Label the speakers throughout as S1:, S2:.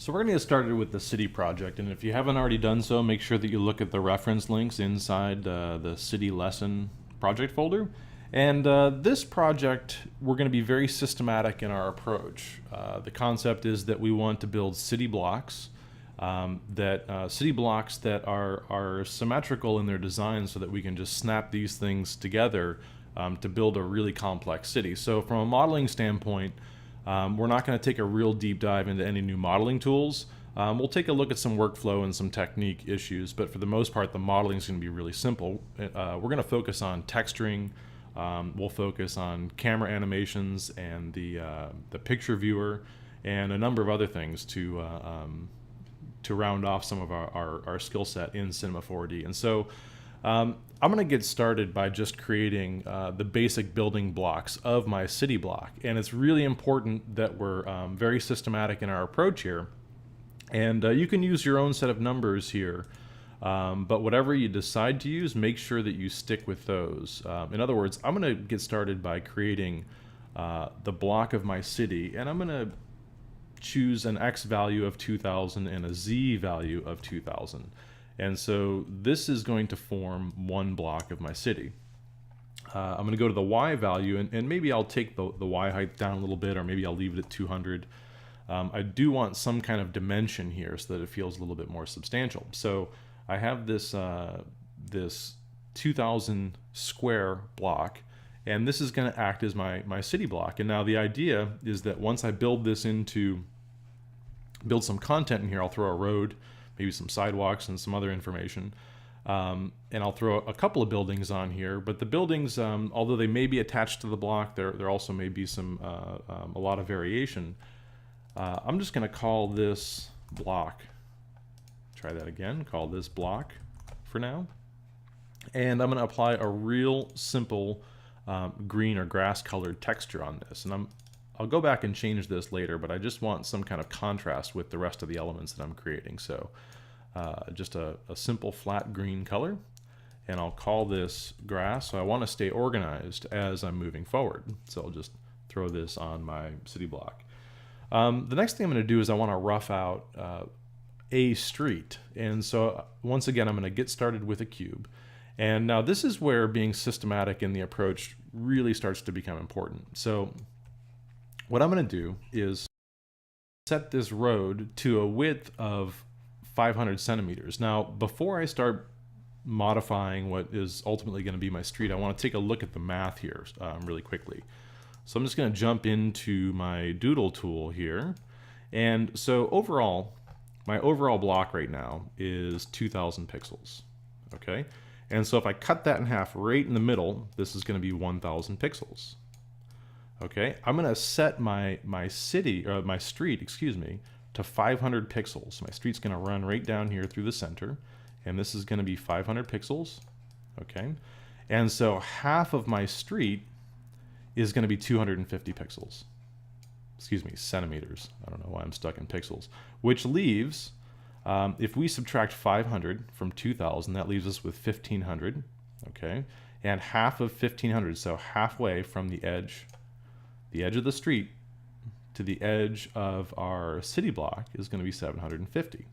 S1: So we're going to get started with the city project, and if you haven't already done so, make sure that you look at the reference links inside the city lesson project folder. And this project, we're going to be very systematic in our approach. The concept is that we want to build city blocks, city blocks that are symmetrical in their design so that we can just snap these things together to build a really complex city. So from a modeling standpoint, we're not going to take a real deep dive into any new modeling tools. We'll take a look at some workflow and some technique issues, but for the most part, the modeling is going to be really simple. We're going to focus on texturing. We'll focus on camera animations and the picture viewer and a number of other things to round off some of our skill set in Cinema 4D. And so I'm going to get started by just creating the basic building blocks of my city block. And it's really important that we're very systematic in our approach here. And you can use your own set of numbers here. But whatever you decide to use, make sure that you stick with those. In other words, I'm going to get started by creating the block of my city. And I'm going to choose an X value of 2000 and a Z value of 2000. And so this is going to form one block of my city. I'm going to go to the Y value, and maybe I'll take the Y height down a little bit, or maybe I'll leave it at 200. I do want some kind of dimension here so that it feels a little bit more substantial. So I have this, this 2000 square block, and this is going to act as my city block. And now the idea is that once I build some content in here, I'll throw a road, maybe some sidewalks and some other information. And I'll throw a couple of buildings on here, but the buildings, although they may be attached to the block, there also may be a lot of variation. I'm just gonna call this block, try that again, call this block for now. And I'm gonna apply a real simple green or grass colored texture on this. And I'll go back and change this later, but I just want some kind of contrast with the rest of the elements that I'm creating. So just a simple flat green color, and I'll call this grass. So I want to stay organized as I'm moving forward. So I'll just throw this on my city block. The next thing I'm going to do is I want to rough out a street. And so once again, I'm going to get started with a cube. And now this is where being systematic in the approach really starts to become important. So what I'm going to do is set this road to a width of 500 centimeters. Now, before I start modifying what is ultimately going to be my street, I want to take a look at the math here really quickly. So I'm just going to jump into my doodle tool here. And so overall, my overall block right now is 2000 pixels. Okay. And so if I cut that in half right in the middle, this is going to be 1000 pixels. Okay, I'm going to set my street, excuse me, to 500 pixels. My street's going to run right down here through the center, and this is going to be 500 pixels. Okay, and so half of my street is going to be 250 pixels. Excuse me, centimeters. I don't know why I'm stuck in pixels. Which leaves, if we subtract 500 from 2000, that leaves us with 1500. Okay, and half of 1500, so halfway from the edge of the street to the edge of our city block is going to be 750.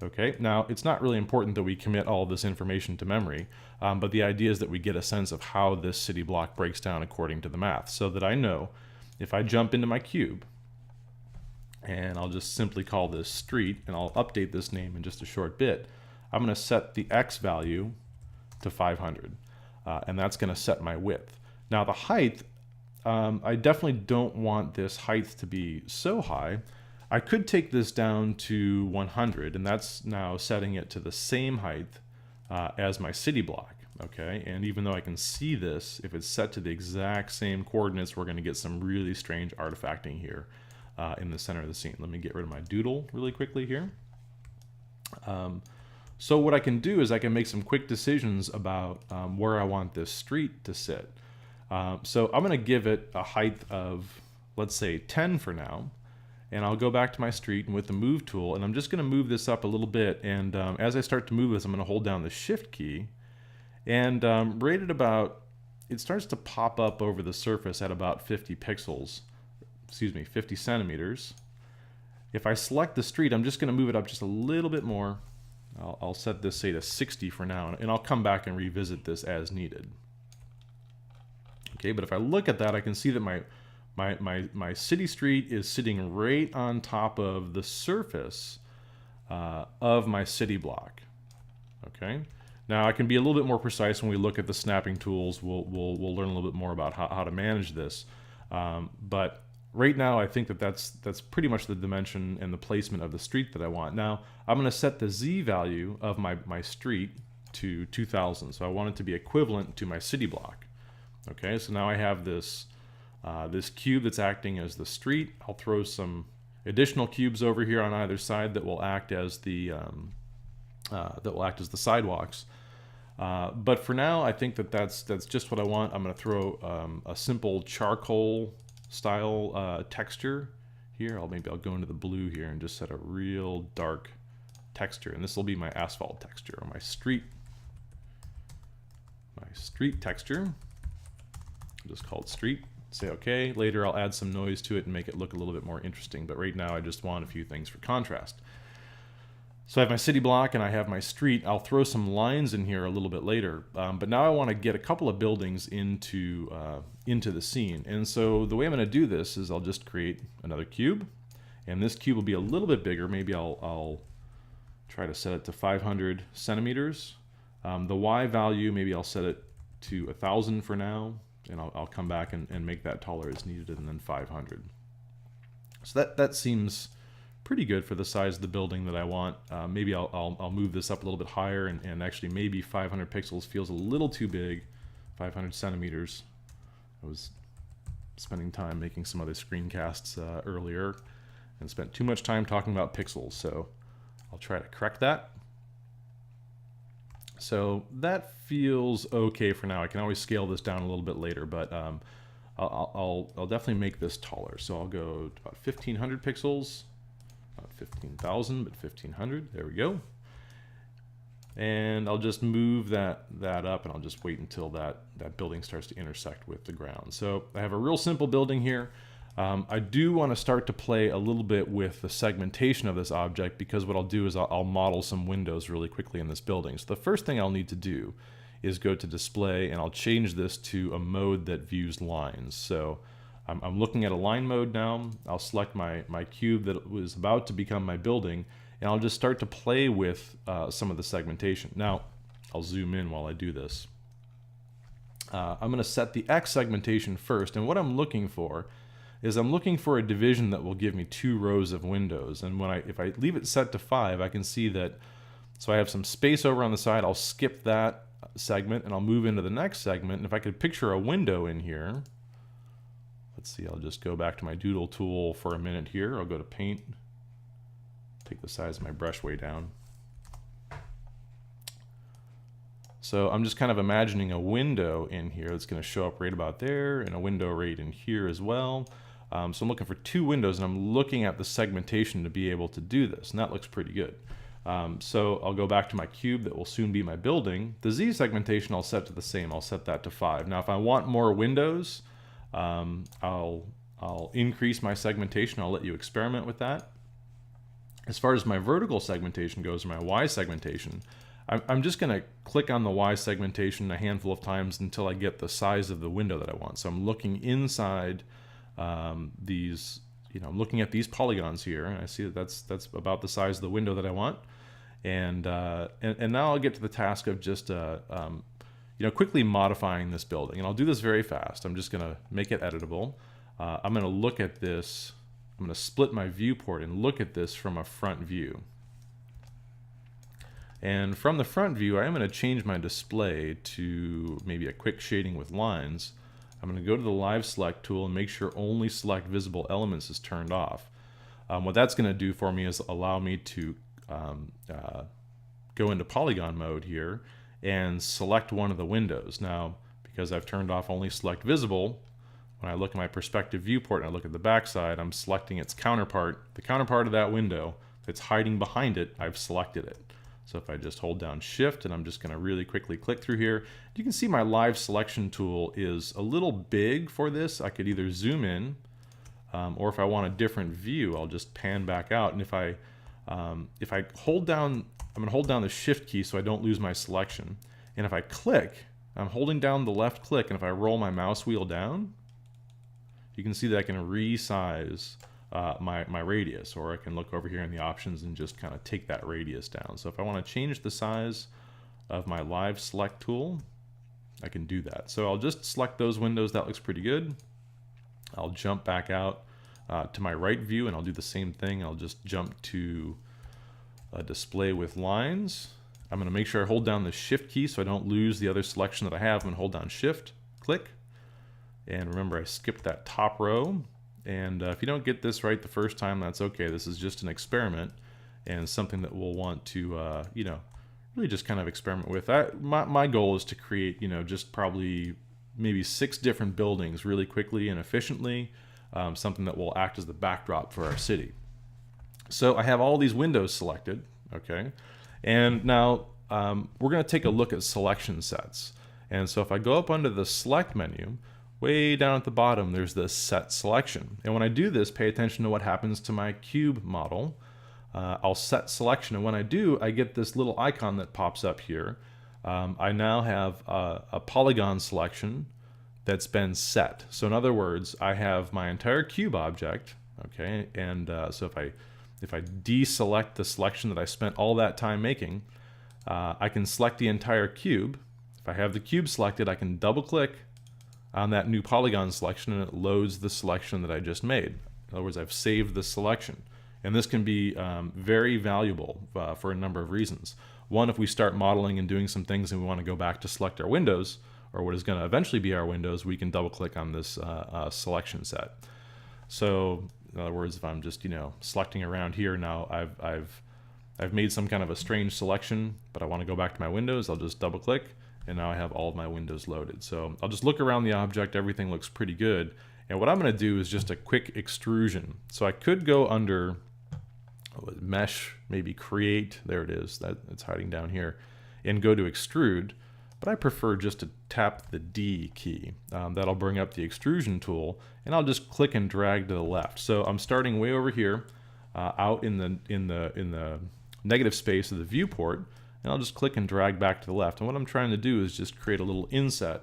S1: Okay, now it's not really important that we commit all this information to memory, but the idea is that we get a sense of how this city block breaks down according to the math, so that I know if I jump into my cube, and I'll just simply call this street, and I'll update this name in just a short bit, I'm going to set the X value to 500, and that's going to set my width. Now the height, I definitely don't want this height to be so high. I could take this down to 100, and that's now setting it to the same height as my city block. Okay, and even though I can see this, if it's set to the exact same coordinates, we're going to get some really strange artifacting here in the center of the scene. Let me get rid of my doodle really quickly here. So what I can do is I can make some quick decisions about where I want this street to sit. So I'm going to give it a height of, let's say, 10 for now, and I'll go back to my street and with the move tool, and I'm just going to move this up a little bit, and as I start to move this, I'm going to hold down the shift key, and right at about, it starts to pop up over the surface at about 50 pixels, excuse me, 50 centimeters, If I select the street, I'm just going to move it up just a little bit more. I'll set this, say, to 60 for now, and I'll come back and revisit this as needed. Okay, but if I look at that, I can see that my city street is sitting right on top of the surface of my city block. Okay, now I can be a little bit more precise when we look at the snapping tools. We'll learn a little bit more about how to manage this. But right now, I think that's pretty much the dimension and the placement of the street that I want. Now, I'm going to set the Z value of my street to 2000. So I want it to be equivalent to my city block. Okay, so now I have this this cube that's acting as the street. I'll throw some additional cubes over here on either side that will act as the sidewalks. But for now, I think that's just what I want. I'm going to throw a simple charcoal style texture here. Maybe I'll go into the blue here and just set a real dark texture, and this will be my asphalt texture, or my street texture. I'll just call it street. Say okay. Later I'll add some noise to it and make it look a little bit more interesting, but right now I just want a few things for contrast. So I have my city block and I have my street. I'll throw some lines in here a little bit later, but now I want to get a couple of buildings into the scene. And so the way I'm going to do this is I'll just create another cube, and this cube will be a little bit bigger. Maybe I'll try to set it to 500 centimeters. The Y value, maybe I'll set it to 1,000 for now, and I'll come back and make that taller as needed, and then 500. So that seems pretty good for the size of the building that I want. Maybe I'll move this up a little bit higher, and actually maybe 500 pixels feels a little too big. 500 centimeters. I was spending time making some other screencasts earlier and spent too much time talking about pixels, so I'll try to correct that. So that feels okay for now. I can always scale this down a little bit later, but I'll definitely make this taller. So I'll go to about 1500 pixels, not 15,000, but 1500. There we go. And I'll just move that up, and I'll just wait until that building starts to intersect with the ground. So I have a real simple building here. I do want to start to play a little bit with the segmentation of this object, because what I'll do is I'll model some windows really quickly in this building. So the first thing I'll need to do is go to display, and I'll change this to a mode that views lines. So I'm looking at a line mode now. I'll select my cube that was about to become my building, and I'll just start to play with some of the segmentation. Now, I'll zoom in while I do this. I'm going to set the X segmentation first, and what I'm looking for is I'm looking for a division that will give me 2 rows of windows. And if I leave it set to 5, I can see that, so I have some space over on the side. I'll skip that segment and I'll move into the next segment. And if I could picture a window in here, let's see, I'll just go back to my doodle tool for a minute here. I'll go to paint, take the size of my brush way down. So I'm just kind of imagining a window in here that's going to show up right about there, and a window right in here as well. So I'm looking for 2 windows, and I'm looking at the segmentation to be able to do this, and that looks pretty good. So I'll go back to my cube that will soon be my building. The Z segmentation I'll set to the same. I'll set that to 5. Now if I want more windows, I'll increase my segmentation. I'll let you experiment with that. As far as my vertical segmentation goes, or my Y segmentation, I'm just going to click on the Y segmentation a handful of times until I get the size of the window that I want. So I'm looking inside these, I'm looking at these polygons here, and I see that that's about the size of the window that I want. And now I'll get to the task of just quickly modifying this building. And I'll do this very fast. I'm just going to make it editable. I'm going to look at this. I'm going to split my viewport and look at this from a front view. And from the front view, I am going to change my display to maybe a quick shading with lines. I'm going to go to the Live Select tool and make sure only Select Visible Elements is turned off. What that's going to do for me is allow me to go into polygon mode here and select one of the windows. Now, because I've turned off only Select Visible, when I look at my perspective viewport and I look at the backside, I'm selecting its counterpart. The counterpart of that window that's hiding behind it, I've selected it. So if I just hold down Shift, and I'm just going to really quickly click through here, you can see my live selection tool is a little big for this. I could either zoom in, or if I want a different view, I'll just pan back out. And if I hold down, I'm gonna hold down the shift key so I don't lose my selection. And if I click, I'm holding down the left click, and if I roll my mouse wheel down, you can see that I can resize my radius, or I can look over here in the options and just kind of take that radius down. So if I want to change the size of my live select tool, I can do that. So I'll just select those windows. That looks pretty good. I'll jump back out to my right view, and I'll do the same thing. I'll just jump to a display with lines. I'm going to make sure I hold down the shift key so I don't lose the other selection that I have. I'm going to hold down shift, click, and remember I skipped that top row. And if you don't get this right the first time, that's okay. This is just an experiment and something that we'll want to, you know, really just kind of experiment with. My goal is to create, you know, just probably maybe 6 different buildings really quickly and efficiently, something that will act as the backdrop for our city. So I have all these windows selected, okay? And now we're going to take a look at selection sets. And so if I go up under the select menu, way down at the bottom, there's this set selection. And when I do this, pay attention to what happens to my cube model. I'll set selection, and when I do, I get this little icon that pops up here. I now have a polygon selection that's been set. So in other words, I have my entire cube object, okay? And so if I deselect the selection that I spent all that time making, I can select the entire cube. If I have the cube selected, I can double click on that new polygon selection, and it loads the selection that I just made. In other words, I've saved the selection. And this can be very valuable for a number of reasons. One, if we start modeling and doing some things and we want to go back to select our windows, or what is going to eventually be our windows, we can double click on this selection set. So in other words, if I'm just, you know, selecting around here now, I've made some kind of a strange selection, but I want to go back to my windows, I'll just double click, and now I have all of my windows loaded. So I'll just look around the object, everything looks pretty good. And what I'm going to do is just a quick extrusion. So I could go under mesh, maybe create, there it is, it's hiding down here, and go to extrude, but I prefer just to tap the D key. That'll bring up the extrusion tool, and I'll just click and drag to the left. So I'm starting way over here, out in the negative space of the viewport, and I'll just click and drag back to the left. And what I'm trying to do is just create a little inset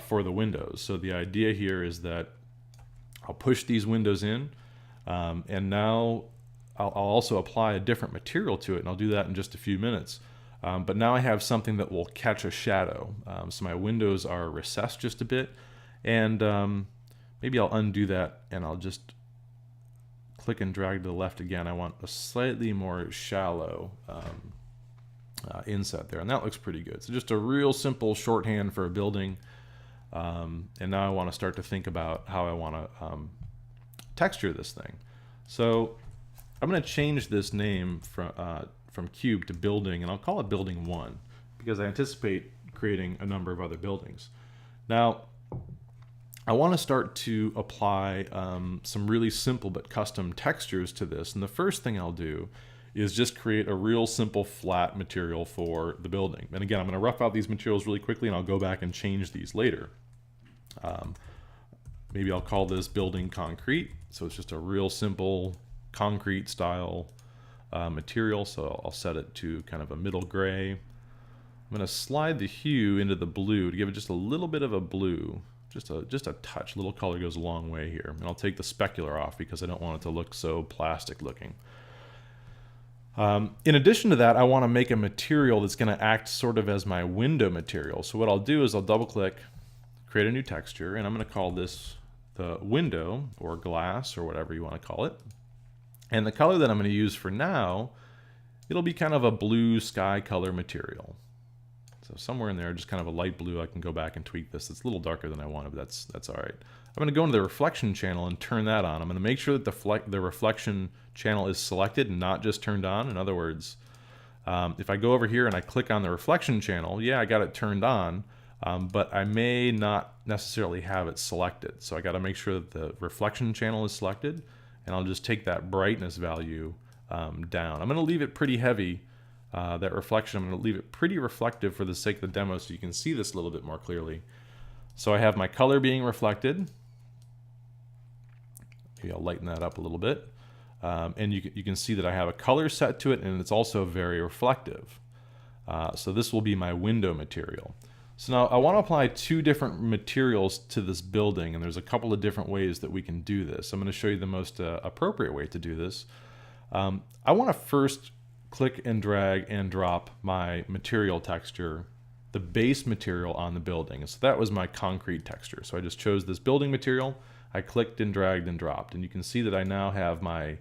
S1: for the windows. So the idea here is that I'll push these windows in, and now I'll also apply a different material to it, and I'll do that in just a few minutes. But now I have something that will catch a shadow. So my windows are recessed just a bit, and maybe I'll undo that, and I'll just click and drag to the left again. I want a slightly more shallow inset there, and that looks pretty good. So just a real simple shorthand for a building. And now I want to start to think about how I want to texture this thing. So I'm going to change this name from cube to building, and I'll call it building 1 because I anticipate creating a number of other buildings. Now, I want to start to apply some really simple but custom textures to this, and the first thing I'll do is just create a real simple flat material for the building. And again, I'm going to rough out these materials really quickly, and I'll go back and change these later. Maybe I'll call this building concrete. So it's just a real simple concrete style material. So I'll set it to kind of a middle gray. I'm going to slide the hue into the blue to give it just a little bit of a blue, just a touch. A little color goes a long way here. And I'll take the specular off because I don't want it to look so plastic looking. In addition to that, I want to make a material that's going to act sort of as my window material. So what I'll do is I'll double click, create a new texture, and I'm going to call this the window or glass or whatever you want to call it. And the color that I'm going to use for now, it'll be kind of a blue sky color material. So somewhere in there, just kind of a light blue. I can go back and tweak this. It's a little darker than I wanted, but that's all right. I'm going to go into the reflection channel and turn that on. I'm going to make sure that the reflection channel is selected and not just turned on. In other words, if I go over here and I click on the reflection channel, yeah, I got it turned on, but I may not necessarily have it selected. So I got to make sure that the reflection channel is selected, and I'll just take that brightness value down. I'm going to leave it pretty heavy, that reflection. I'm going to leave it pretty reflective for the sake of the demo so you can see this a little bit more clearly. So I have my color being reflected. Maybe I'll lighten that up a little bit. And you can see that I have a color set to it, and it's also very reflective. So this will be my window material. So now I want to apply two different materials to this building, and there's a couple of different ways that we can do this. I'm going to show you the most appropriate way to do this. I want to first click and drag and drop my material texture, the base material on the building. And so that was my concrete texture. So I just chose this building material, I clicked and dragged and dropped, and you can see that I now have my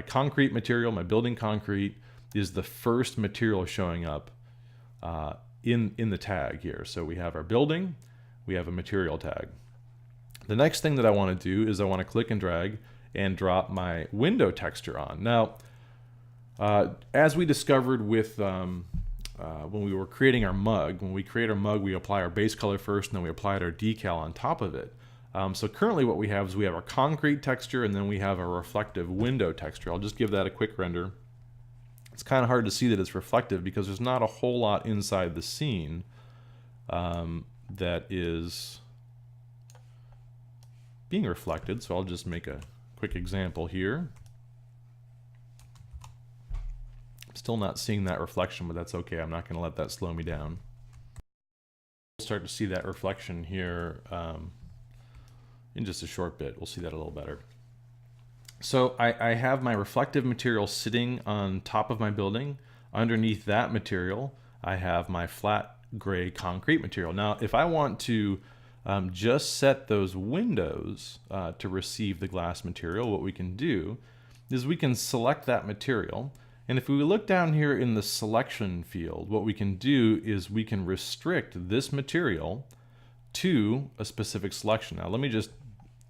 S1: concrete material, my building concrete is the first material showing up in the tag here. So we have our building, we have a material tag. The next thing that I want to do is I want to click and drag and drop my window texture on. Now, as we discovered with when we were creating our mug, when we create our mug, we apply our base color first, and then we applied our decal on top of it. So currently what we have is we have our concrete texture, and then we have a reflective window texture. I'll just give that a quick render. It's kind of hard to see that it's reflective because there's not a whole lot inside the scene that is being reflected. So I'll just make a quick example here. I'm still not seeing that reflection, but that's okay. I'm not going to let that slow me down. We'll start to see that reflection here in just a short bit. We'll see that a little better. So I have my reflective material sitting on top of my building. Underneath that material, I have my flat gray concrete material. Now, if I want to just set those windows to receive the glass material, what we can do is we can select that material. And if we look down here in the selection field, what we can do is we can restrict this material to a specific selection. Now, let me just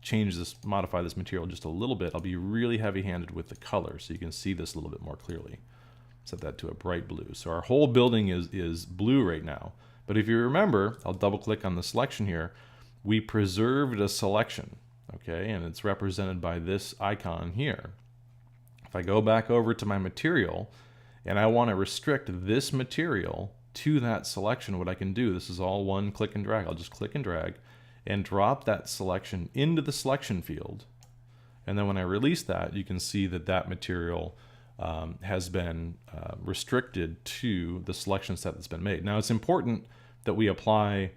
S1: change this, modify this material just a little bit. I'll be really heavy-handed with the color so you can see this a little bit more clearly. Set that to a bright blue. So our whole building is blue right now. But if you remember, I'll double-click on the selection here. We preserved a selection, okay? And it's represented by this icon here. If I go back over to my material and I want to restrict this material to that selection, what I can do, this is all one click and drag. I'll just click and drag and drop that selection into the selection field. And then when I release that, you can see that that material has been restricted to the selection set that's been made. Now, it's important that we apply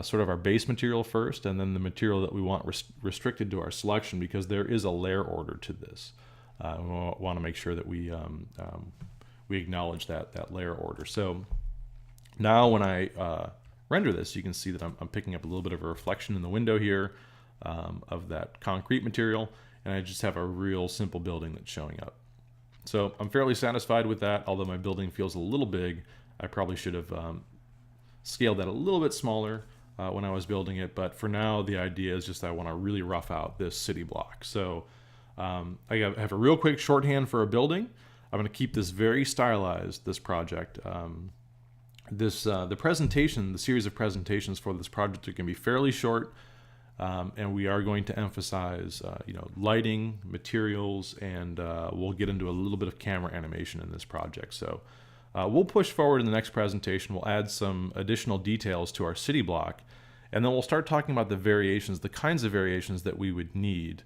S1: sort of our base material first, and then the material that we want restricted to our selection, because there is a layer order to this. We want to make sure that we acknowledge that layer order. So now when I render this, you can see that I'm picking up a little bit of a reflection in the window here of that concrete material, and I just have a real simple building that's showing up. So I'm fairly satisfied with that, although my building feels a little big. I probably should have scaled that a little bit smaller when I was building it, but for now the idea is just I want to really rough out this city block. So I have a real quick shorthand for a building. I'm going to keep this very stylized, this project. The presentation, the series of presentations for this project are going to be fairly short, and we are going to emphasize lighting, materials, and we'll get into a little bit of camera animation in this project. So we'll push forward in the next presentation. We'll add some additional details to our city block, and then we'll start talking about the variations, the kinds of variations that we would need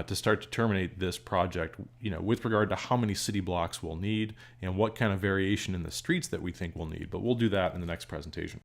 S1: to start to terminate this project, with regard to how many city blocks we'll need and what kind of variation in the streets that we think we'll need. But we'll do that in the next presentation.